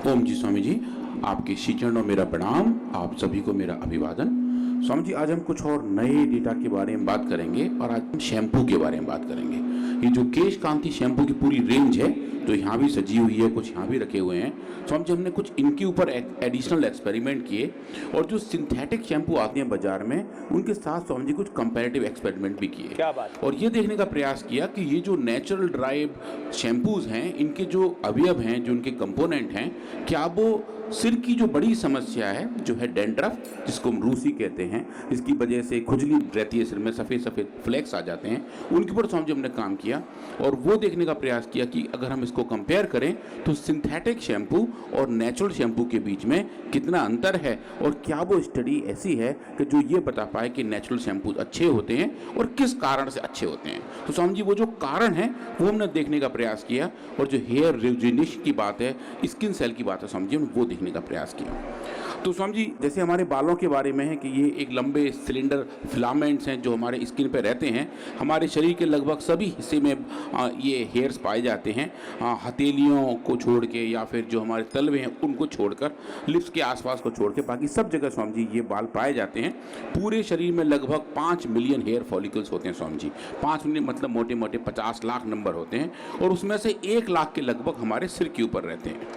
ओम जी स्वामी जी, आपके श्री चरणों में मेरा प्रणाम, आप सभी को मेरा अभिवादन। स्वामी जी, आज हम कुछ और नए डेटा के बारे में बात करेंगे और आज हम शैम्पू के बारे में बात करेंगे। ये जो केश कांति शैम्पू की पूरी रेंज है, जो यहाँ भी सजी हुई है, कुछ यहाँ भी रखे हुए हैं, स्वामी जी हमने कुछ इनके ऊपर एडिशनल एक्सपेरिमेंट किए और जो सिंथेटिक शैम्पू आते हैं बाजार में, उनके साथ स्वामी जी कुछ कंपैरेटिव एक्सपेरिमेंट भी किए। क्या बात। और ये देखने का प्रयास किया कि ये जो नेचुरल ड्राइव शैम्पूज हैं, इनके जो अवयव हैं, जो उनके कंपोनेंट हैं, क्या वो सिर की जो बड़ी समस्या है, जो है डैंड्रफ, जिसको हम रूसी कहते हैं, जिसकी वजह से खुजली रहती है सिर में, सफ़ेद सफ़ेद फ्लैक्स आ जाते हैं, उनके ऊपर स्वामी जी हमने काम किया और वो देखने का प्रयास किया कि अगर हम इसको कंपेयर करें तो सिंथेटिक शैम्पू और नेचुरल शैम्पू के बीच में कितना अंतर है और क्या वो स्टडी ऐसी है कि जो ये बता पाए कि नेचुरल शैम्पू अच्छे होते हैं और किस कारण से अच्छे होते हैं। तो स्वामी जी वो जो कारण है वो हमने देखने का प्रयास किया और जो हेयर रिजुनिश की बात है, स्किन सेल की बात है, स्वामी जी हमने वो देखने का प्रयास किया। तो स्वामी जी जैसे हमारे बालों के बारे में है कि ये एक लंबे सिलेंडर फिलामेंट्स हैं जो हमारे स्किन पे रहते हैं। हमारे शरीर के लगभग सभी हिस्से में ये हेयर्स पाए जाते हैं, हथेलियों को छोड़ के या फिर जो हमारे तलवे हैं उनको छोड़कर, लिप्स के आसपास को छोड़ के बाकी सब जगह स्वामी जी ये बाल पाए जाते हैं। पूरे शरीर में लगभग 5 मिलियन हेयर फॉलिकल्स होते हैं स्वामी जी। 5 मिलियन मतलब मोटे मोटे 50 लाख नंबर होते हैं और उसमें से 1 लाख के लगभग हमारे सिर के ऊपर रहते हैं।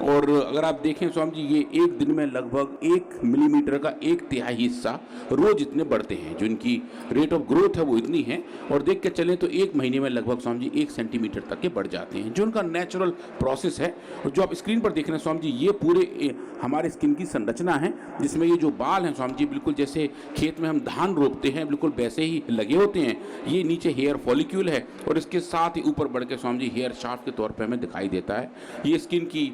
और अगर आप देखें स्वामी जी, ये एक दिन में लगभग 1 मिलीमीटर का 1/3 हिस्सा रोज इतने बढ़ते हैं, जो इनकी रेट ऑफ ग्रोथ है वो इतनी है। और देख के चलें तो 1 महीने में लगभग स्वामी जी 1 सेंटीमीटर तक के बढ़ जाते हैं, जो उनका नेचुरल प्रोसेस है। और जो आप स्क्रीन पर देख रहे हैं स्वामी जी, ये पूरे हमारे स्किन की संरचना है, जिसमें ये जो बाल हैं स्वामी जी बिल्कुल जैसे खेत में हम धान रोपते हैं बिल्कुल वैसे ही लगे होते हैं। ये नीचे हेयर फॉलिक्यूल है और इसके साथ ही ऊपर बढ़ के स्वामी जी हेयर शाफ्ट के तौर पर हमें दिखाई देता है। ये स्किन की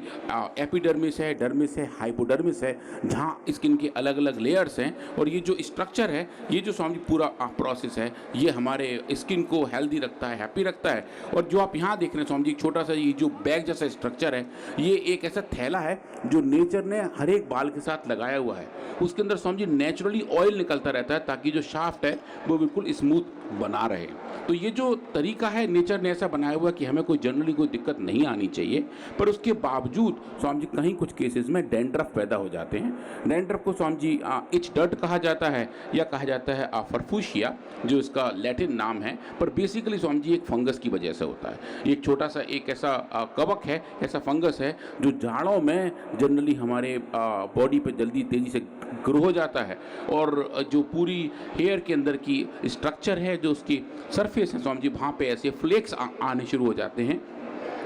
एपिडर्मिस है, डर्मिस है, हाइपोडर्मिस है, जहाँ स्किन के अलग अलग लेयर्स हैं। और ये जो स्ट्रक्चर है, ये जो स्वामी पूरा प्रोसेस है, ये हमारे स्किन को हेल्दी रखता है, हैप्पी रखता है। और जो आप यहाँ देख रहे हैं स्वामी जी, एक छोटा सा ये जो बैग जैसा स्ट्रक्चर है, ये एक ऐसा थैला है जो नेचर ने हर एक बाल के साथ लगाया हुआ है। उसके अंदर स्वामी जी नेचुरली ऑयल निकलता रहता है ताकि जो शाफ्ट है वो बिल्कुल स्मूथ बना रहे। तो ये जो तरीका है नेचर ने ऐसा बनाया हुआ कि हमें कोई जनरली कोई दिक्कत नहीं आनी चाहिए, पर उसके बावजूद स्वामी जी कहीं कुछ केसेस में डैंड्रफ पैदा हो जाते हैं। डैंड्रफ को स्वामी जी इच डर्ट कहा जाता है या कहा जाता है फरफूशिया, जो इसका लैटिन नाम है, पर बेसिकली स्वामी जी एक फंगस की वजह से होता है। एक छोटा सा एक ऐसा कवक है, ऐसा फंगस है जो जाड़ों में जनरली हमारे बॉडी पे जल्दी तेज़ी से ग्रो हो जाता है। और जो पूरी हेयर के अंदर की स्ट्रक्चर है, जो उसकी सरफेस है स्वामी जी, वहाँ पे ऐसे फ्लेक्स आने शुरू हो जाते हैं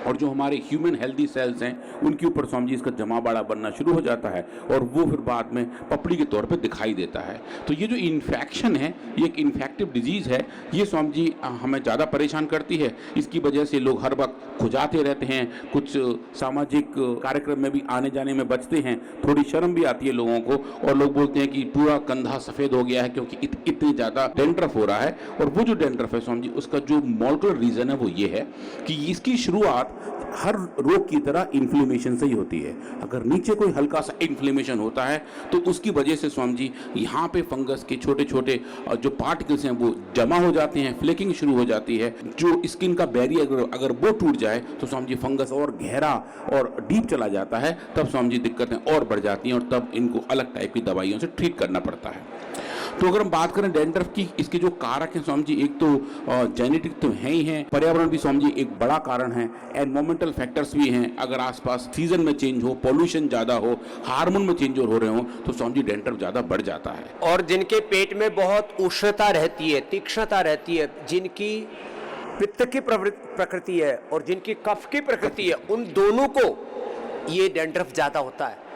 और जो हमारे ह्यूमन हेल्दी सेल्स हैं उनके ऊपर स्वामी जी इसका जमावड़ा बनना शुरू हो जाता है और वो फिर बाद में पपड़ी के तौर पे दिखाई देता है। तो ये जो इन्फेक्शन है, ये एक इन्फेक्टिव डिजीज़ है, ये स्वामी जी हमें ज़्यादा परेशान करती है। इसकी वजह से लोग हर वक्त खुजाते रहते हैं, कुछ सामाजिक कार्यक्रम में भी आने जाने में बचते हैं, थोड़ी शर्म भी आती है लोगों को और लोग बोलते हैं कि पूरा कंधा सफ़ेद हो गया है क्योंकि इतनी ज़्यादा डैंड्रफ हो रहा है। और वो जो डैंड्रफ है स्वामी जी, उसका जो मॉलिक्यूलर रीज़न है वो ये है कि इसकी शुरुआत हर रोग की तरह इन्फ्लेमेशन से ही होती है। अगर नीचे कोई हल्का सा इन्फ्लेमेशन होता है तो उसकी वजह से स्वामी जी यहाँ पे फंगस के छोटे छोटे जो पार्टिकल्स हैं वो जमा हो जाते हैं, फ्लेकिंग शुरू हो जाती है। जो स्किन का बैरियर अगर वो टूट जाए तो स्वामी जी फंगस और गहरा और डीप चला जाता है, तब स्वामी जी दिक्कतें और बढ़ जाती हैं और तब इनको अलग टाइप की दवाइयों से ट्रीट करना पड़ता है। तो अगर हम बात करें डैंड्रफ की, इसके जो कारक हैं स्वामी जी, एक तो जेनेटिक तो है ही हैं, पर्यावरण भी स्वामी जी एक बड़ा कारण है, एनवायरमेंटल फैक्टर्स भी हैं। अगर आसपास सीजन में चेंज हो, पॉल्यूशन ज़्यादा हो, हार्मोन में चेंज हो रहे हो तो स्वामी जी डैंड्रफ ज़्यादा बढ़ जाता है। और जिनके पेट में बहुत उष्णता रहती है, तीक्ष्णता रहती है, जिनकी पित्त की प्रकृति है और जिनकी कफ की प्रकृति है, उन दोनों को ये डैंड्रफ ज़्यादा होता है।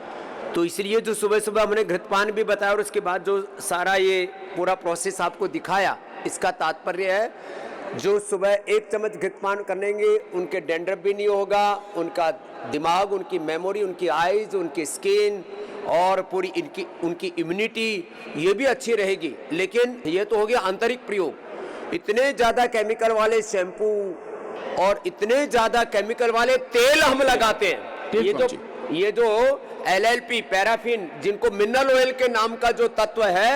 तो इसलिए जो सुबह सुबह हमने घृतपान भी बताया और उसके बाद जो सारा ये पूरा प्रोसेस आपको दिखाया, इसका तात्पर्य है जो सुबह 1 चम्मच घृतपान करेंगे उनके डैंड्रफ भी नहीं होगा, उनका दिमाग, उनकी मेमोरी, उनकी आइज, उनकी स्किन और पूरी उनकी इम्यूनिटी ये भी अच्छी रहेगी। लेकिन ये तो हो गया आंतरिक प्रयोग। इतने ज़्यादा केमिकल वाले शैम्पू और इतने ज़्यादा केमिकल वाले तेल हम लगाते हैं, ये जो LLP पैराफिन, जिनको मिनरल ऑयल के नाम का जो तत्व है,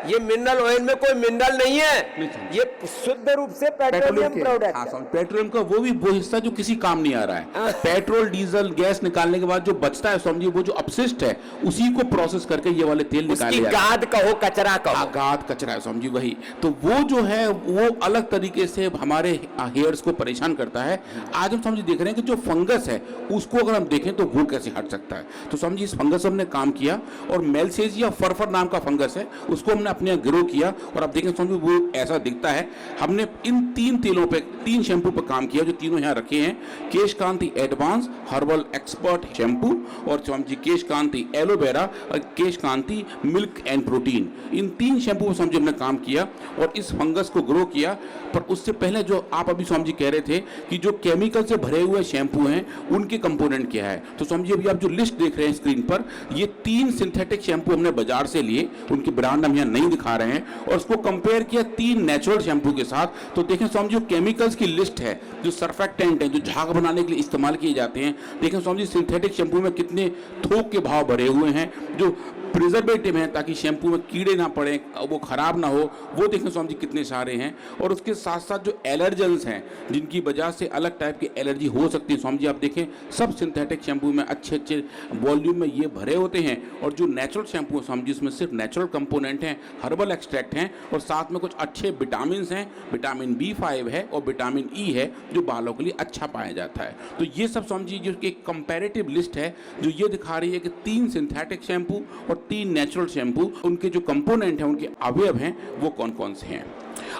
ये मिनरल ऑयल में कोई मिनरल नहीं है, ये शुद्ध रूप से पेट्रोलियम प्रोडक्ट है। पेट्रोलियम का वो हिस्सा जो किसी काम नहीं आ रहा है। पेट्रोल डीजल गैस निकालने के बाद जो बचता है समझिए, वो जो अपशिष्ट है उसी को प्रोसेस करके ये वाले तेल निकाले जाते हैं। गाद कहो, कचरा कहो, गाद कचरा है समझिए वही। तो वो जो है वो अलग तरीके से हमारे हेयर्स को परेशान करता है। आज हम समझिए देख रहे हैं कि जो फंगस है उसको अगर हम देखें तो वो कैसे हट सकता है। तो समझिए इस फंगस हमने काम किया और मेलसेजिया फरफर नाम का फंगस है, उसको हमने अपने यहाँ ग्रो किया और आप देखें समझिए वो ऐसा दिखता है। हमने इन 3 तेलों पे, 3 शैम्पू पर काम किया जो तीनों यहाँ रखे हैं। Kesh Kanti advance herbal expert shampoo और समझिए केश कांति एलोवेरा और Kesh Kanti milk and protein, इन 3 शैम्पू पर समझिए हमने काम किया और इस फंगस को ग्रो किया। पर उससे पहले जो आप अभी समझिए कह रहे थे कि जो केमिकल से भरे हुए शैम्पू हैं उनके कंपोनेंट क्या है, तो समझिए अभी आप जो लिस्ट देख रहे हैं स्क्रीन पर, ये 3 सिंथेटिक शैम्पू हमने बाजार से लिए, उनके ब्रांड हम यहाँ नहीं दिखा रहे हैं, और उसको कंपेयर किया 3 नेचुरल शैम्पू के साथ। तो देखें समझिए केमिकल्स की लिस्ट है, जो सर्फेक्टेंट है, जो झाग बनाने के लिए इस्तेमाल किए जाते हैं। देखें समझिए सिंथेटिक शैम्पू में कितने थोक के भाव भरे हुए हैं, जो प्रिजर्वेटिव हैं ताकि शैम्पू में कीड़े ना पड़े, वो खराब ना हो, वो देखें समझिए कितने सारे हैं। और उसके साथ साथ जो एलर्जेंस हैं जिनकी वजह से अलग टाइप की एलर्जी हो सकती है, समझिए आप देखें सब सिंथेटिक शैम्पू में अच्छे वॉल्यूम में ये भरे होते हैं। और जो नेचुरल शैम्पू समझिए इसमें सिर्फ नेचुरल कंपोनेंट हैं, हर्बल एक्सट्रैक्ट हैं और साथ में कुछ अच्छे विटामिन हैं, विटामिन B5 है और विटामिन E है जो बालों के लिए अच्छा पाया जाता है। तो ये सब समझिए जो एक कंपैरेटिव लिस्ट है जो ये दिखा रही है कि 3 सिंथेटिक शैम्पू और 3 नेचुरल शैम्पू, उनके जो कंपोनेंट हैं, उनके अवयव हैं, वो कौन कौन से हैं।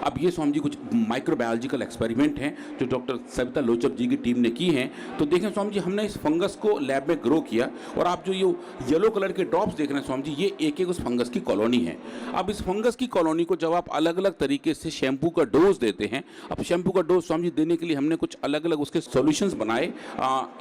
अब ये समझिए कुछ माइक्रोबायोलॉजिकल एक्सपेरिमेंट हैं जो डॉक्टर सविता लोचब जी की टीम ने की हैं। तो देखें समझिए हमने इस फंगस को लैब में ग्रो किया और आप जो ये येलो कलर के ड्रॉप्स देख रहे हैं समझिए, ये एक उस फंगस की कॉलोनी है। अब इस फंगस की कॉलोनी को जब आप अलग अलग तरीके से शैम्पू का डोज देते हैं, अब शैम्पू का डोज समझिए देने के लिए हमने कुछ अलग अलग उसके सॉल्यूशंस बनाए।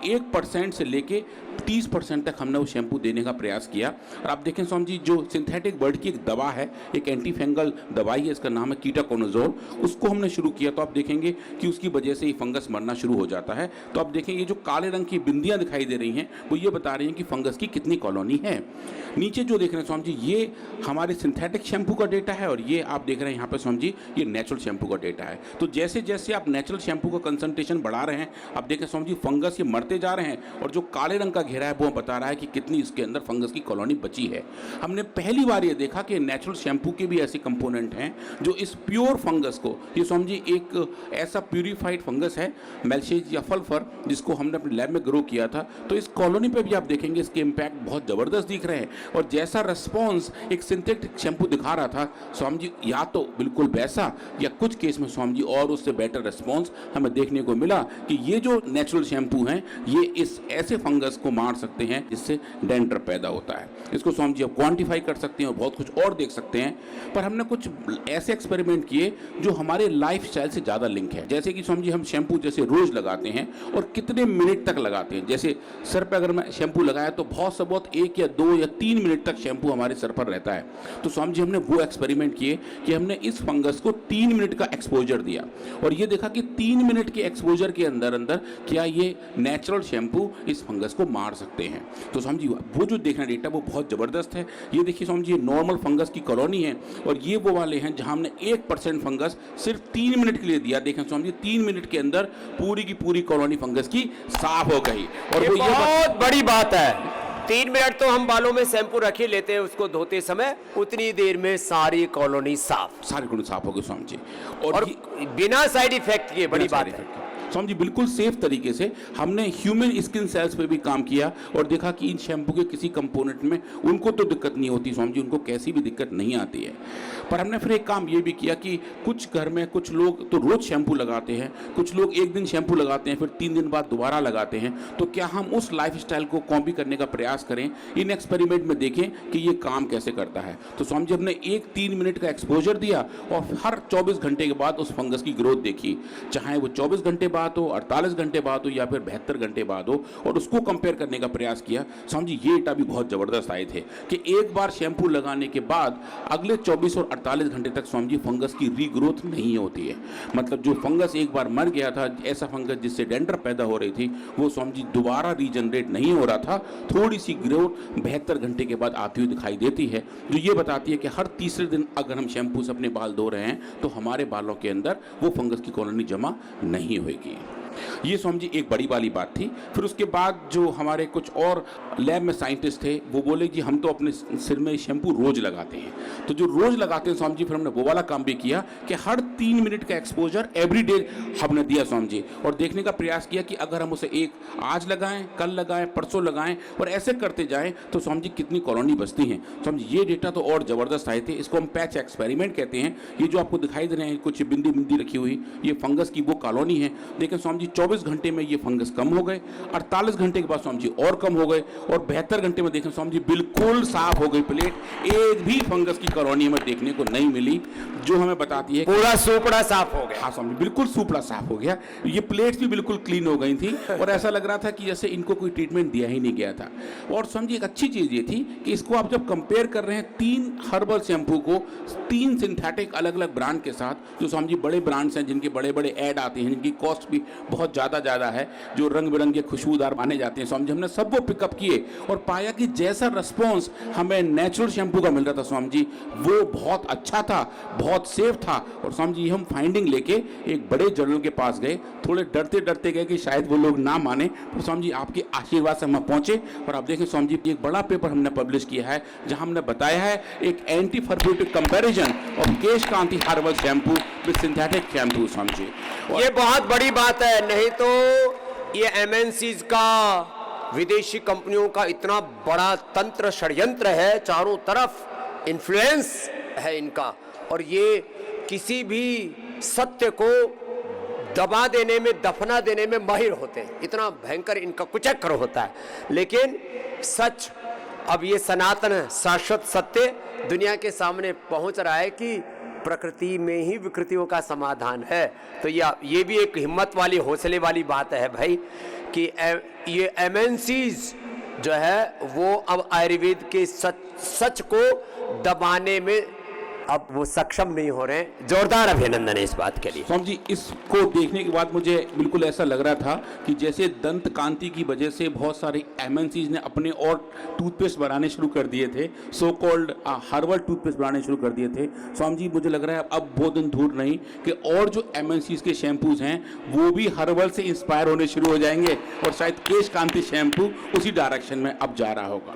1% से लेके 30% तक हमने वो शैम्पू देने का प्रयास किया। और आप देखें समझिए जो सिंथेटिक वर्ड की एक दवा है, एक एंटी फंगल दवाई है, इसका नाम है कीटाकोनाजोल, उसको हमने शुरू किया। तो आप देखेंगे कि उसकी वजह से ये फंगस मरना शुरू हो जाता है। तो आप देखेंगे जो काले रंग की बिंदियां दिखाई दे रही हैं वो ये बता रही हैं कि फंगस की कितनी कॉलोनी है। नीचे जो देख रहे हैं समझिए ये हमारे सिंथेटिक शैम्पू का डेटा है और ये आप देख रहे हैं यहाँ पे समझिए ये नेचुरल शैम्पू का डेटा है। तो जैसे जैसे आप नेचुरल शैम्पू का कंसंट्रेशन बढ़ा रहे हैं, आप देखें समझिए फंगस ये मरते जा रहे हैं और जो काले रंग का घेरा है वो बता रहा है कि कितनी इसके अंदर फंगस की कॉलोनी बची है। हमने पहली बार ये देखा कि नेचुरल शैम्पू के भी ऐसे कंपोनेंट हैं जो इस प्योर फंगस को, ये समझिए एक ऐसा प्यूरिफाइड फंगस है मेलसेजिया फल्फर, जिसको हमने अपने लैब में ग्रो किया था। तो इस कॉलोनी पे भी आप देखेंगे इसके इम्पैक्ट बहुत ज़बरदस्त दिख रहे हैं। और जैसा रिस्पॉन्स एक सिंथेटिक शैम्पू दिखा रहा था स्वामी जी, या तो बिल्कुल वैसा या कुछ केस में स्वामी जी और उससे बेटर रिस्पॉन्स हमें देखने को मिला कि ये जो नेचुरल शैम्पू हैं ये इस ऐसे फंगस को मार सकते हैं जिससे डैंड्रफ पैदा होता है। इसको स्वामी जी आप क्वान्टिफाई कर सकते हैं और बहुत कुछ और देख सकते हैं। पर हमने कुछ ऐसे एक्सपेरिमेंट किए जो हमारे लाइफस्टाइल से ज़्यादा लिंक है। जैसे कि समझिए हम शैम्पू जैसे रोज़ लगाते हैं और कितने मिनट तक लगाते हैं। जैसे सर पे अगर मैं शैम्पू लगाया तो बहुत से बहुत 1 या 2 या 3 मिनट तक शैम्पू हमारे सर पर रहता है। तो समझिए हमने वो एक्सपेरिमेंट किए कि हमने इस फंगस को 3 मिनट का एक्सपोजर दिया और ये देखा कि 3 मिनट के एक्सपोजर के अंदर अंदर क्या ये नेचुरल शैम्पू इस फंगस को मार सकते हैं। तो समझिए वो जो देखना डेटा वो बहुत ज़बरदस्त है। ये देखिए समझिए नॉर्मल फंगस की कॉलोनी है और ये वो वाले हैं जहाँ हमने 1% फंगस सिर्फ 3 मिनट के लिए दिया। देखें समझिए 3 मिनट के अंदर पूरी की पूरी कॉलोनी फंगस की साफ हो गई। और ये वो बहुत बड़ी बात है। 3 मिनट तो हम बालों में शैम्पू रख ही लेते हैं उसको धोते समय, उतनी देर में सारी कॉलोनी साफ हो गई समझिए। और बिना साइड इफेक्ट के, बड़ी बात है समझिए बिल्कुल सेफ तरीके से हमने ह्यूमन स्किन सेल्स पे भी काम किया और देखा कि इन शैम्पू के किसी कंपोनेंट में उनको तो दिक्कत नहीं होती समझिए, उनको कैसी भी दिक्कत नहीं आती है। पर हमने फिर एक काम ये भी किया कि कुछ घर में कुछ लोग तो रोज़ शैम्पू लगाते हैं, कुछ लोग एक दिन शैम्पू लगाते हैं फिर 3 दिन बाद दोबारा लगाते हैं। तो क्या हम उस लाइफस्टाइल को कॉपी करने का प्रयास करें, इन एक्सपेरिमेंट में देखें कि ये काम कैसे करता है। तो समझिए हमने 3 मिनट का एक्सपोजर दिया और हर 24 घंटे के बाद उस फंगस की ग्रोथ देखी, चाहे वो 24 घंटे बाद हो, 48 घंटे बाद हो या फिर 72 घंटे बाद हो, और उसको कंपेयर करने का प्रयास किया, समझिए ये डेटा भी बहुत ज़बरदस्त आए थे कि एक बार शैम्पू लगाने के बाद अगले 24 और 48 घंटे तक समझिए फंगस की रीग्रोथ नहीं होती है। मतलब जो फंगस एक बार मर गया था, ऐसा फंगस जिससे डेंड्रफ पैदा हो रही थी, वो समझिए दोबारा रीजनरेट नहीं हो रहा था। थोड़ी सी ग्रोथ 72 घंटे के बाद आती हुई दिखाई देती है, जो ये बताती है कि हर तीसरे दिन अगर हम शैम्पू से अपने बाल धो रहे हैं तो हमारे बालों के अंदर वो फंगस की कॉलोनी जमा नहीं होगी। ये समझिए एक बड़ी वाली बात थी। फिर उसके बाद जो हमारे कुछ और लैब में साइंटिस्ट थे वो बोले कि हम तो अपने सिर में शैम्पू रोज लगाते हैं, तो जो रोज लगाते हैं समझिए, फिर हमने वो वाला काम भी किया कि हर 3 मिनट का एक्सपोजर एवरीडे हमने दिया समझिए, और देखने का प्रयास किया कि अगर हम उसे एक आज लगाएं, कल लगाएं, परसों लगाएं और ऐसे करते जाएं तो समझिए कितनी कॉलोनी बचती हैं। समझिए ये डेटा तो और ज़बरदस्त आए थे। इसको हम पैच एक्सपेरिमेंट कहते हैं। ये जो आपको दिखाई दे रहे हैं कुछ बिंदी बिंदी रखी हुई, ये फंगस की वो कॉलोनी है। लेकिन समझिए 24 घंटे में ये फंगस कम हो गए, 48 घंटे के बाद समझिए और कम हो गए, और 72 घंटे में देखें समझिए बिल्कुल साफ हो गई प्लेट। एक भी फंगस की कॉलोनी हमें देखने को नहीं मिली, जो हमें बताती है पूरा सूपड़ा साफ हो गया। हाँ समझिए बिल्कुल सूपड़ा साफ हो गया। ये प्लेट्स भी बिल्कुल क्लीन हो गई थी और ऐसा लग रहा था कि जैसे इनको कोई ट्रीटमेंट दिया ही नहीं गया था। और समझिए एक अच्छी चीज़ ये थी कि इसको आप जब कंपेयर कर रहे हैं 3 हर्बल शैम्पू को 3 सिंथेटिक अलग अलग ब्रांड के साथ, जो समझिए बड़े ब्रांड्स हैं जिनके बड़े बड़े ऐड आते हैं, जिनकी कॉस्ट भी बहुत ज़्यादा है, जो रंग बिरंगे खुशबूदार माने जाते हैं, समझिए हमने सब वो पिकअप किए और पाया कि जैसा रिस्पॉन्स हमें नेचुरल शैम्पू का मिल रहा था समझिए वो बहुत अच्छा था, बहुत सेफ था। और समझिए हम फाइंडिंग लेके एक बड़े जर्नल के पास गए, थोड़े डरते डरते गए कि शायद वो लोग ना माने, पर समझिए आपके आशीर्वाद से हम पहुंचे और आप देखें समझिए एक बड़ा पेपर हमने पब्लिश किया है जहां हमने बताया है एक एंटी फर्ब्यूटिक comparison of Kesh Kanti herbal shampoo with synthetic shampoo. समझिए ये बहुत बड़ी बात है, नहीं तो ये एमएनसीज का, विदेशी कंपनियों का इतना बड़ा तंत्र षड्यंत्र है, चारों तरफ इन्फ्लुएंस है इनका, और ये किसी भी सत्य को दबा देने में, दफना देने में माहिर होते हैं। इतना भयंकर इनका कुचक्र होता है। लेकिन सच, अब ये सनातन शाश्वत सत्य दुनिया के सामने पहुंच रहा है कि प्रकृति में ही विकृतियों का समाधान है। तो ये भी एक हिम्मत वाली, हौसले वाली बात है भाई कि ये एमएनसीज जो है वो अब आयुर्वेद के सच को दबाने में अब वो सक्षम नहीं हो रहे हैं। जोरदार अभिनंदन है इस बात के लिए। स्वामी जी, इसको देखने के बाद मुझे बिल्कुल ऐसा लग रहा था कि जैसे दंत कांति की वजह से बहुत सारे एमएनसीज ने अपने और टूथपेस्ट बनाने शुरू कर दिए थे, सो कॉल्ड हर्बल टूथपेस्ट बनाने शुरू कर दिए थे। स्वामी जी, मुझे लग रहा है अब बहुत दिन दूर नहीं कि और जो एमएनसीज के शैम्पूज हैं वो भी हर्बल से इंस्पायर होने शुरू हो जाएंगे और शायद केश कांति शैम्पू उसी डायरेक्शन में अब जा रहा होगा।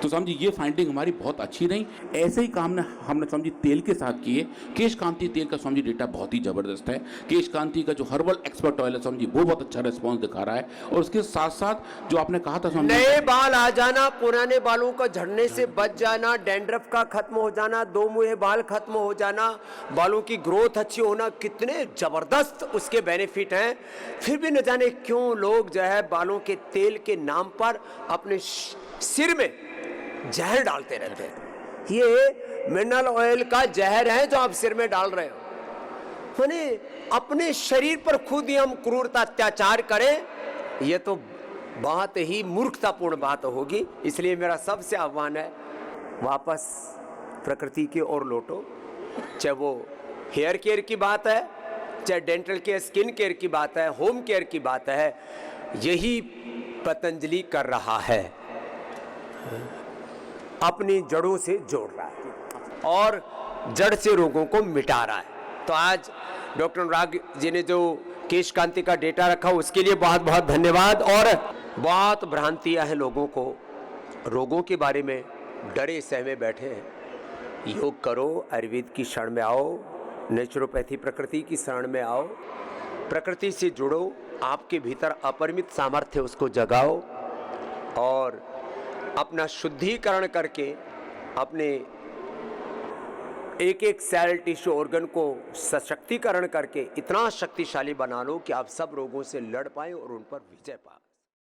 तो समझिए ये फाइंडिंग हमारी बहुत अच्छी रही। ऐसे ही काम हमने समझिए तेल के साथ किए। केश कांति तेल का समझिए डेटा बहुत ही ज़बरदस्त है। केश कांति का जो हर्बल एक्सपर्ट ऑयल है समझिए वो बहुत अच्छा रिस्पॉन्स दिखा रहा है। और उसके साथ साथ जो आपने कहा था समझिए, नए बाल आ जाना, पुराने बालों का झड़ने से बच जाना, डैंड्रफ का खत्म हो जाना, दो मुहे बाल खत्म हो जाना, बालों की ग्रोथ अच्छी होना, कितने जबरदस्त उसके बेनिफिट हैं। फिर भी न जाने क्यों लोग जो है बालों के तेल के नाम पर अपने सिर में जहर डालते रहते हैं। ये मिनरल ऑयल का जहर है जो आप सिर में डाल रहे हो। माने अपने शरीर पर खुद ही हम क्रूरता अत्याचार करें, ये तो बहुत ही मूर्खतापूर्ण बात होगी। इसलिए मेरा सबसे आह्वान है, वापस प्रकृति की ओर लौटो। चाहे वो हेयर केयर की बात है, चाहे डेंटल केयर, स्किन केयर की बात है, होम केयर की बात है, यही पतंजलि कर रहा है, अपनी जड़ों से जोड़ रहा है और जड़ से रोगों को मिटा रहा है। तो आज डॉक्टर अनुराग जी ने जो केश कांति का डेटा रखा उसके लिए बहुत बहुत धन्यवाद। और बहुत भ्रांतियां हैं लोगों को, रोगों के बारे में डरे सहमे बैठे हैं। योग करो, आयुर्वेद की शरण में आओ, नेचुरोपैथी प्रकृति की शरण में आओ, प्रकृति से जुड़ो, आपके भीतर अपरिमित सामर्थ्य उसको जगाओ और अपना शुद्धिकरण करके अपने एक एक सेल, टिश्यू, ऑर्गन को सशक्तिकरण करके इतना शक्तिशाली बना लो कि आप सब रोगों से लड़ पाएं और उन पर विजय पाएं।